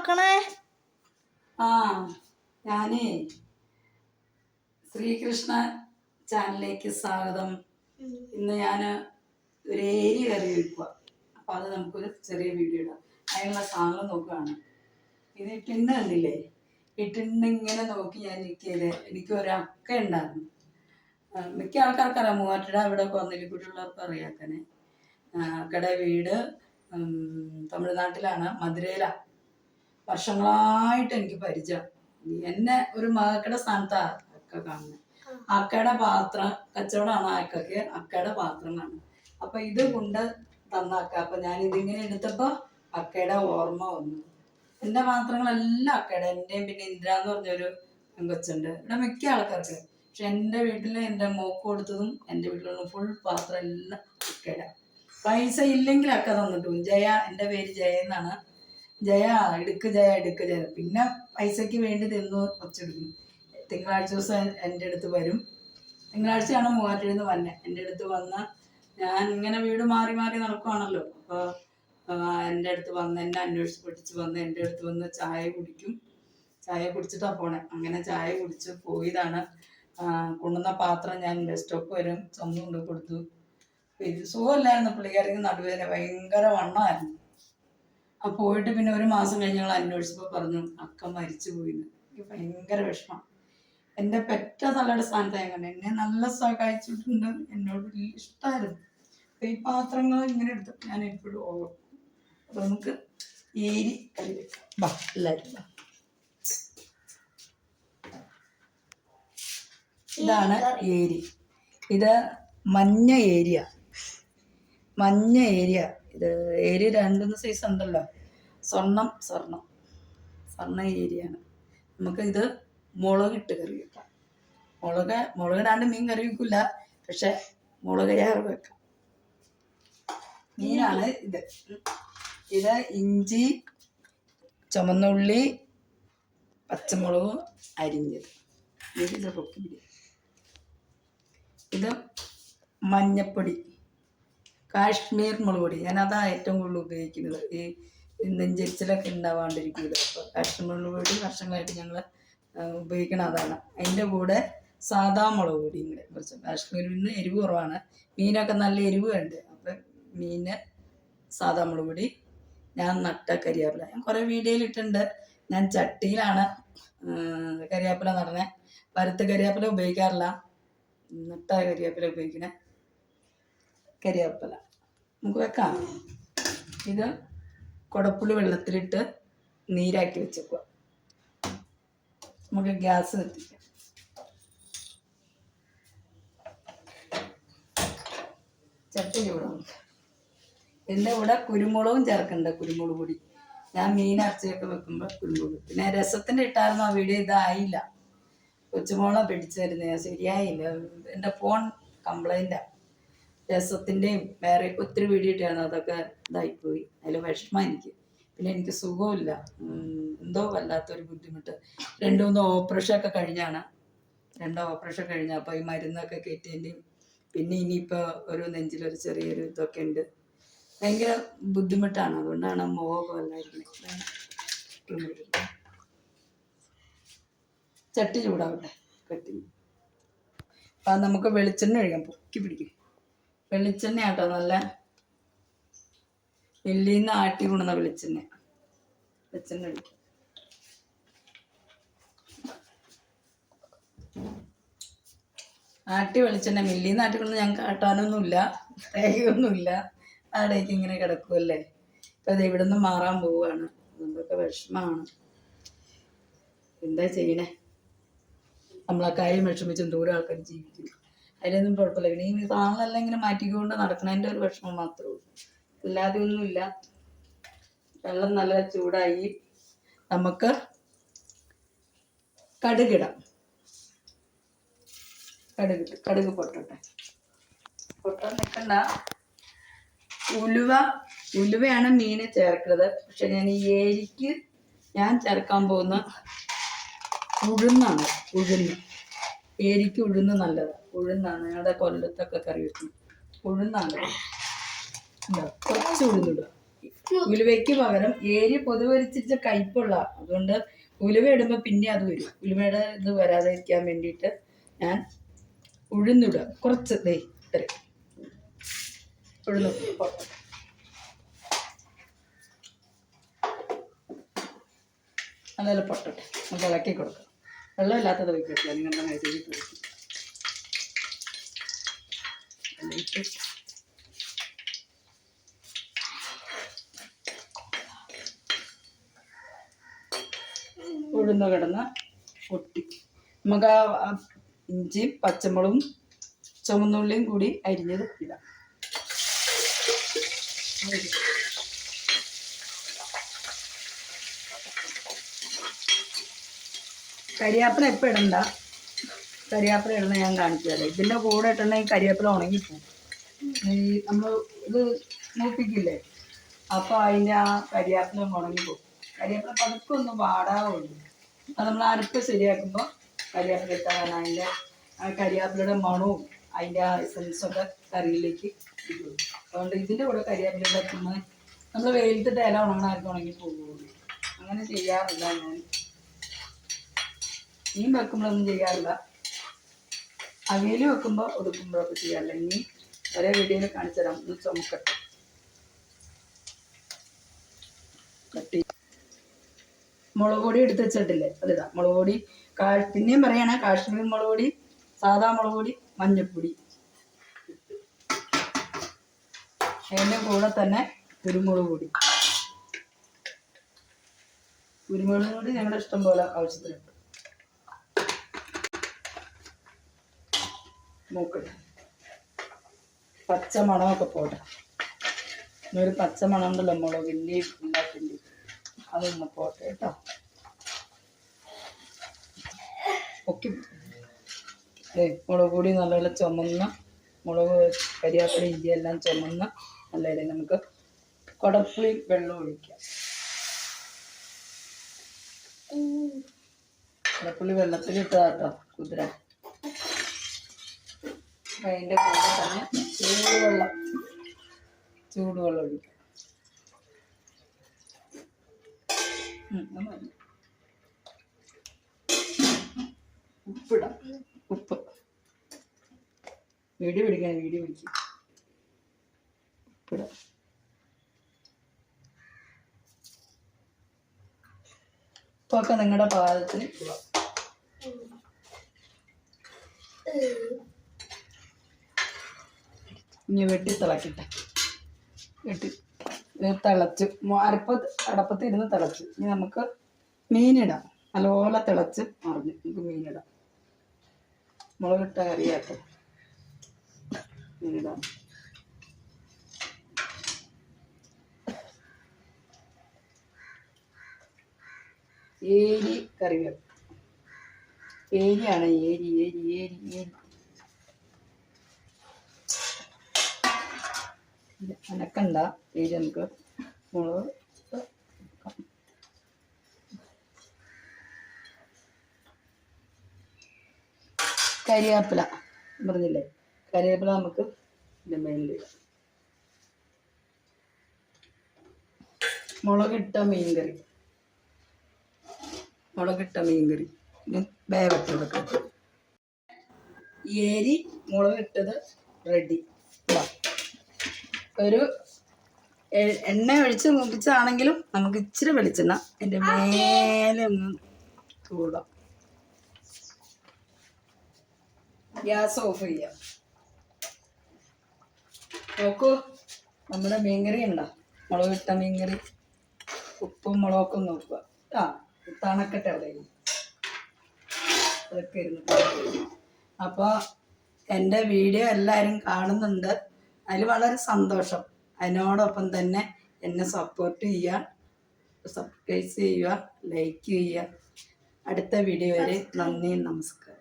ആക്കണേ? ഞാനേ ശ്രീകൃഷ്ണ ചാനലിലേക്ക് സ്വാഗതം. ഇന്ന് ഞാൻ ഒരു ഏരി കറി വയ്ക്കുക. അപ്പോൾ അത് നമുക്കൊരു ചെറിയ വീഡിയോ ഇടാം. അതിനുള്ള സാധനം നോക്കുകയാണ്. ഇത് ടിന്ന് കണ്ടില്ലേ? ഈ ടിന്ന് ഇങ്ങനെ നോക്കി ഞാൻ നിൽക്കിയത് എനിക്ക് ഒരു അക്ക ഉണ്ടായിരുന്നു. മിക്ക ആൾക്കാർക്കറിയാം, മൂവാറ്റുപുഴ ഇവിടെ കൊന്നലിക്കുട്ടിയുള്ളവർക്ക് അറിയാക്കനെ. അക്കടെ വീട് തമിഴ്നാട്ടിലാണ്, മധുരയിലാണ്. വർഷങ്ങളായിട്ട് എനിക്ക് പരിചയം. എന്നെ ഒരു മകക്കടെ സ്ഥാനത്താണ് അക്ക കാണുന്നത്. അക്കയുടെ പാത്രം കച്ചവടമാണ് അക്കയ്ക്ക്, അക്കയുടെ പാത്രം കാണും. അപ്പൊ ഇത് കൊണ്ട് തന്നാക്ക. അപ്പൊ ഞാൻ ഇതിങ്ങനെ എടുത്തപ്പോ അക്കയുടെ ഓർമ്മ വന്നു. എൻ്റെ പാത്രങ്ങളെല്ലാം അക്കയുടെ, എൻ്റെയും പിന്നെ ഇന്ദിര എന്ന് പറഞ്ഞൊരു കൊച്ചുണ്ട് ഇവിടെ, മിക്ക ആൾക്കാർക്ക്. പക്ഷെ എൻ്റെ വീട്ടിൽ എൻ്റെ മോക്ക് കൊടുത്തതും എൻ്റെ വീട്ടിലുള്ള ഫുൾ പാത്രം എല്ലാം അക്കയുടെ. പൈസ ഇല്ലെങ്കിൽ അക്ക തന്നിട്ടു. ജയ, എൻ്റെ പേര് ജയ എന്നാണ്. ജയ എടുക്ക്, ജയ എടുക്ക്, ജയ. പിന്നെ പൈസയ്ക്ക് വേണ്ടി തിന്നു വച്ചെടുക്കും. തിങ്കളാഴ്ച ദിവസം എൻ്റെ അടുത്ത് വരും. തിങ്കളാഴ്ചയാണ് മൂവാറ്റുപുഴയിൽ നിന്ന് വന്നെ. എൻ്റെ അടുത്ത് വന്ന് ഞാൻ ഇങ്ങനെ വീട് മാറി മാറി നടക്കുവാണല്ലോ. അപ്പോൾ എൻ്റെ അടുത്ത് വന്ന് എന്നെ അന്വേഷിച്ച് പഠിച്ച് വന്ന് എൻ്റെ അടുത്ത് വന്ന് ചായ കുടിക്കും. ചായ കുടിച്ചിട്ടാണ് പോണേ. അങ്ങനെ ചായ കുടിച്ച് പോയതാണ്. കൊണ്ടുവന്ന പാത്രം ഞാൻ ബസ് സ്റ്റോപ്പ് വരും സ്വന്തം കൊണ്ട് കൊടുത്തു. ഇത് സുഖമില്ലായിരുന്നു, പുള്ളിക്കാരിക്ക് നടുവേദന, ഭയങ്കര വണ്ണമായിരുന്നു. അപ്പോൾ പോയിട്ട് പിന്നെ ഒരു മാസം കഴിഞ്ഞ് ഞങ്ങൾ അന്വേഷിച്ചപ്പോൾ പറഞ്ഞു അക്ക മരിച്ചു പോയിന്ന്. എനിക്ക് ഭയങ്കര വിഷമം. എൻ്റെ പെറ്റ തലയുടെ സ്ഥാനത്ത് ഞാൻ എന്നെ നല്ല സഹായിച്ചിട്ടുണ്ട്, എന്നോട് ഇഷ്ടമായിരുന്നു. അപ്പോൾ ഈ പാത്രങ്ങൾ ഇങ്ങനെ എടുത്തിട്ട് ഞാൻ എപ്പോഴും ഓർക്കും. അപ്പോൾ നമുക്ക് ഏരി കറി വെക്കാം. ബാ എല്ലാവരും ബാ. ഇതാണ് ഏരി. ഇത് മഞ്ഞ ഏരിയ, മഞ്ഞ ഏരിയ. ഇത് ഏരി രണ്ടുമൂന്ന് സൈസ് ഉണ്ടല്ലോ. സ്വർണ്ണ ഏരിയാണ്. നമുക്ക് ഇത് മുളകിട്ട് കറി വെക്കാം. മുളകിടാണ്ട് മീൻ കറി വെക്കില്ല, പക്ഷെ മുളക് ചേർത്ത് വെക്കാം. മീനാണ് ഇത്. ഇത് ഇഞ്ചി, ചുമന്നുള്ളി, പച്ചമുളക് അരിഞ്ഞത്. ഇത് പൊക്കിപ്പിടി. ഇത് മഞ്ഞപ്പൊടി, കാശ്മീർ മുളക് പൊടി. ഞാനതാണ് ഏറ്റവും കൂടുതൽ ഉപയോഗിക്കുന്നത്. ഈ നെഞ്ചരിച്ചിലൊക്കെ ഉണ്ടാവാണ്ടിരിക്കില്ല. അപ്പോൾ കാശ്മീർ മുളക് പൊടി വർഷങ്ങളായിട്ട് ഞങ്ങൾ ഉപയോഗിക്കണം, അതാണ്. അതിൻ്റെ കൂടെ സാദാ മുളക് പൊടിയും കൂടെ കുറച്ച്. കാശ്മീരിൽ നിന്ന് എരിവ് കുറവാണ്, മീനൊക്കെ നല്ല എരിവ് ഉണ്ട്. അപ്പം മീന് സാദാ മുളക് പൊടി. ഞാൻ നട്ട കരിയാപ്പില, ഞാൻ കുറേ വീഡിയോയിലിട്ടുണ്ട്. ഞാൻ ചട്ടിയിലാണ് കരിയാപ്പില നടണേ. വറുത്ത കരിയാപ്പില ഉപയോഗിക്കാറില്ല, നട്ട കരിയാപ്പില ഉപയോഗിക്കണേ. കരിയാപ്പില നമുക്ക് വെക്കാം. ഇത് കുടപ്പുളി വെള്ളത്തിലിട്ട് നീരാക്കി വെച്ചേക്കുക. നമുക്ക് ഗ്യാസ് കത്തിക്കാം. ചട്ടി ചൂടാവും. ഇതിൻ്റെ കൂടെ കുരുമുളകും ചേർക്കണ്ട, കുരുമുളക് പൊടി. ഞാൻ മീൻ അരച്ചൊക്കെ വെക്കുമ്പോൾ കുരുമുളക്. പിന്നെ രസത്തിൻ്റെ ഇട്ടായിരുന്നു ആ വീഡിയോ, ഇതായില്ല. കൊച്ചുമോളെ പിടിച്ചു തരുന്ന ശരിയായില്ല. എൻ്റെ ഫോൺ കംപ്ലൈൻറ്റാണ്. രസത്തിൻ്റെയും വേറെ ഒത്തിരി വീഡിയോ ഇട്ടാണ്, അതൊക്കെ ഇതായിപ്പോയി. അതിൽ വിഷമം എനിക്ക്. പിന്നെ എനിക്ക് സുഖമില്ല, എന്തോ വല്ലാത്തൊരു ബുദ്ധിമുട്ട്. 2-3 ഓപ്പറേഷനൊക്കെ കഴിഞ്ഞാണ്. 2 ഓപ്പറേഷൻ കഴിഞ്ഞാൽ അപ്പോൾ ഈ മരുന്നൊക്കെ കയറ്റേൻ്റെയും പിന്നെ ഇനിയിപ്പോൾ ഒരു നെഞ്ചിലൊരു ചെറിയൊരു ഇതൊക്കെ ഉണ്ട്. ഭയങ്കര ബുദ്ധിമുട്ടാണ്. അതുകൊണ്ടാണ് മുഖമൊക്കെ വല്ലായിരിക്കുന്നത്. ചട്ടി ചൂടാവട്ടെ, കത്തി. അപ്പം നമുക്ക് വെളിച്ചെണ്ണ ഒഴിക്കാം. പൊക്കി പിടിക്കും. വെളിച്ചെണ്ണ ആട്ടോ, നല്ല വെള്ളിയിൽ നിന്ന് ആട്ടി കൊണ്ടുവന്ന വെളിച്ചെണ്ണ ഒഴിക്കും. ആട്ടി വെളിച്ചെണ്ണ മില്ലിൽ നിന്ന് ആട്ടി കൊണ്ട് ഞങ്ങൾക്ക് ആട്ടാനൊന്നുമില്ല, തേങ്ങയൊന്നുമില്ല. അവിടേക്ക് ഇങ്ങനെ കിടക്കുമല്ലേ. ഇപ്പം അത് ഇവിടെ നിന്ന് മാറാൻ പോവുകയാണ്. നമുക്കൊക്കെ വിഷമമാണ്. എന്താ ചെയ്യണേ? നമ്മളെ കാര്യം വിഷമിച്ചും ദൂരം ആൾക്കാർ ജീവിക്കുന്നു. അതിലൊന്നും കുഴപ്പമില്ല. പിന്നെ ഈ സാധനങ്ങളെല്ലാം ഇങ്ങനെ മാറ്റിക്കൊണ്ട് നടക്കണതിൻ്റെ ഒരു വിഷമം മാത്രമേ ഉള്ളൂ, അല്ലാതെ ഒന്നുമില്ല. വെള്ളം നല്ല ചൂടായി. നമുക്ക് കടുകിടാം. കടുക് പൊട്ടട്ടെ. പൊട്ടാൻ നിൽക്കണ്ട. ഉലുവയാണ് മീന് ചേർക്കുന്നത്. പക്ഷെ ഞാൻ ഈ ഏരിക്ക് ഞാൻ ചേർക്കാൻ പോകുന്ന ഉഴുന്നാണ്. ഏരിക്ക് ഉഴുന്ന് നല്ലതാണ്. ഉഴുന്നാണ് ഞങ്ങളുടെ കൊല്ലത്തൊക്കെ കറി വെക്കുന്നത്. ഉഴുന്നാണ്. കുറച്ച് ഉഴുന്നിടുക. ഉലുവയ്ക്ക് പകരം ഏരി പൊതുവരിച്ചിട്ട് കയ്പുള്ള, അതുകൊണ്ട് ഉലുവ ഇടുമ്പോൾ പിന്നെ അത് വരും. ഉലുവയുടെ ഇത് വരാതിരിക്കാൻ വേണ്ടിയിട്ട് ഞാൻ ഉഴുന്നിടുക കുറച്ച്. ഇത്ര ഉഴുന്ന് നല്ലപോലെ പൊട്ടട്ടെ. നമുക്ക് ഇളക്കി കൊടുക്കാം. വെള്ളമില്ലാത്തത് വയ്ക്കില്ല, നിങ്ങളുടെ മൈദയിൽ കൊടുക്കും. ഉഴുന്ന് കിടന്ന് പൊട്ടി നമുക്ക് ആ ഇഞ്ചിയും പച്ചമുളകും ചുവന്നുള്ളിയും കൂടി അരിഞ്ഞത് ഇടാം. കരിയാപ്പില എപ്പോൾ ഇടണ്ട, കരിയാപ്പില ഇടുന്ന ഞാൻ കാണിച്ചു തരാം. ഇതിൻ്റെ കൂടെ ഇട്ടുണ്ടെങ്കിൽ കരിയാപ്പില ഉണങ്ങിപ്പോവും. നമ്മൾ ഇത് മൂപ്പിക്കില്ലേ, അപ്പോൾ അതിൻ്റെ ആ കരിയാപ്പില ഉണങ്ങിപ്പോവും. കരിയാപ്പില പതുക്കൊന്ന് വാടാവുള്ളൂ. അത് നമ്മൾ അരപ്പ് ശരിയാക്കുമ്പോൾ കരിയാപ്പില ഇട്ടാൽ അതിൻ്റെ ആ കരിയാപ്പിലയുടെ മണവും അതിൻ്റെ ആ എസൻസൊക്കെ കറിയിലേക്ക് ഇടും. അതുകൊണ്ട് ഇതിൻ്റെ കൂടെ കരിയാപ്പില ഇടുമ്പോൾ നമ്മൾ വെയിലത്തിട്ട് ഇല ഉണങ്ങാനായിരിക്കും ഉണങ്ങി പോകുള്ളൂ. അങ്ങനെ ചെയ്യാറില്ല ഞാൻ. മീൻ വെക്കുമ്പോഴൊന്നും ചെയ്യാറില്ല. അവിയൽ വെക്കുമ്പോൾ ഒതുക്കുമ്പോഴൊക്കെ ചെയ്യാറില്ല. ഇനി ഒരേ വീഡിയോയിൽ കാണിച്ചു തരാം. ഒന്ന് ചുമക്കട്ടെ. കട്ടി മുളക് പൊടി എടുത്ത് വെച്ചിട്ടില്ലേ, അതിടാം. മുളക് പൊടി പിന്നെയും പറയണേ, കാശ്മീരി മുളക് പൊടി, സാധാ മുളക് പൊടി, മഞ്ഞൾപ്പൊടി. അതിൻ്റെ കൂടെ തന്നെ കുരുമുളക് പൊടി. കുരുമുളക് പൊടി ഞങ്ങളുടെ ഇഷ്ടം പോലെ ആവശ്യത്തിനുണ്ട്. നോക്കട്ടെ, പച്ച മണമൊക്കെ പോട്ടെ. ഒരു പച്ച മണം ഉണ്ടല്ലോ മുളകിൻ്റെ എല്ലാത്തിൻ്റെ, അതൊന്ന് പോട്ടെ കേട്ടോ. ഓക്കെ, മുളക് പൊടി നല്ലപോലെ ചുമന്ന മുളക്, കരിയാപ്പില, ഇഞ്ചി എല്ലാം ചുമന്ന നല്ലപോലെ നമുക്ക് കുടപ്പുളി വെള്ളം ഒഴിക്കാം. കുടപ്പുളി വെള്ളത്തിലിട്ടതാട്ടോ കുതിര. അതിൻ്റെ കൂടെ തന്നെ ചൂടുവെള്ളം ഒഴിക്കാം. ഉപ്പിടാം. ഉപ്പ് വീഡിയോ പിടിക്കാൻ ഉപ്പിടാം. ഉപ്പൊക്കെ നിങ്ങളുടെ പാകത്തിന് ഇടുക. ഇനി വെട്ടി തിളക്കട്ടെ. തിളച്ച് അടപ്പത്ത് ഇരുന്ന് തിളച്ച്. ഇനി നമുക്ക് മീനിടാം. നല്ലപോലെ തിളച്ച് മറിഞ്ഞ് നമുക്ക് മീനിടാം. മുളകിട്ട കറിയാട്ടോ. മീനിടാം. ഏരി കറിവേപ്പ്. ഏരിയാണ്, ഏരി ഏരി ഏരി ഏരി. അനക്കണ്ട ഏരി. നമുക്ക് മുളക് കരിവേപ്പില പറഞ്ഞില്ലേ, കരിവേപ്പില നമുക്ക് ഇതിൻ്റെ മേലിലിടാം. മുളകിട്ട മീൻകറി. വേഗത്ത് കൊടുക്കാം. ഏരി മുളകിട്ടത് റെഡി. ഒരു എണ്ണ ഒഴിച്ച് മൂപ്പിച്ചാണെങ്കിലും നമുക്ക് ഇച്ചിരി വെളിച്ചെണ്ണ എൻ്റെ മേലെ ഒന്ന് തൂടാം. ഗ്യാസ് ഓഫ് ചെയ്യാം. നോക്കൂ, നമ്മുടെ മീൻകറി ഉണ്ടോ, മുളകിട്ട മീൻകറി. ഉപ്പും മുളകൊക്കെ നോക്കുക. തണക്കട്ടെ അവിടെ അതൊക്കെ ഇരുന്ന്. അപ്പോൾ എൻ്റെ വീഡിയോ എല്ലാവരും കാണുന്നുണ്ട്, അതിൽ വളരെ സന്തോഷം. അതിനോടൊപ്പം തന്നെ എന്നെ സപ്പോർട്ട് ചെയ്യുക, സബ്സ്ക്രൈബ് ചെയ്യുക, ലൈക്ക് ചെയ്യുക. അടുത്ത വീഡിയോ വരെ നന്ദി, നമസ്കാരം.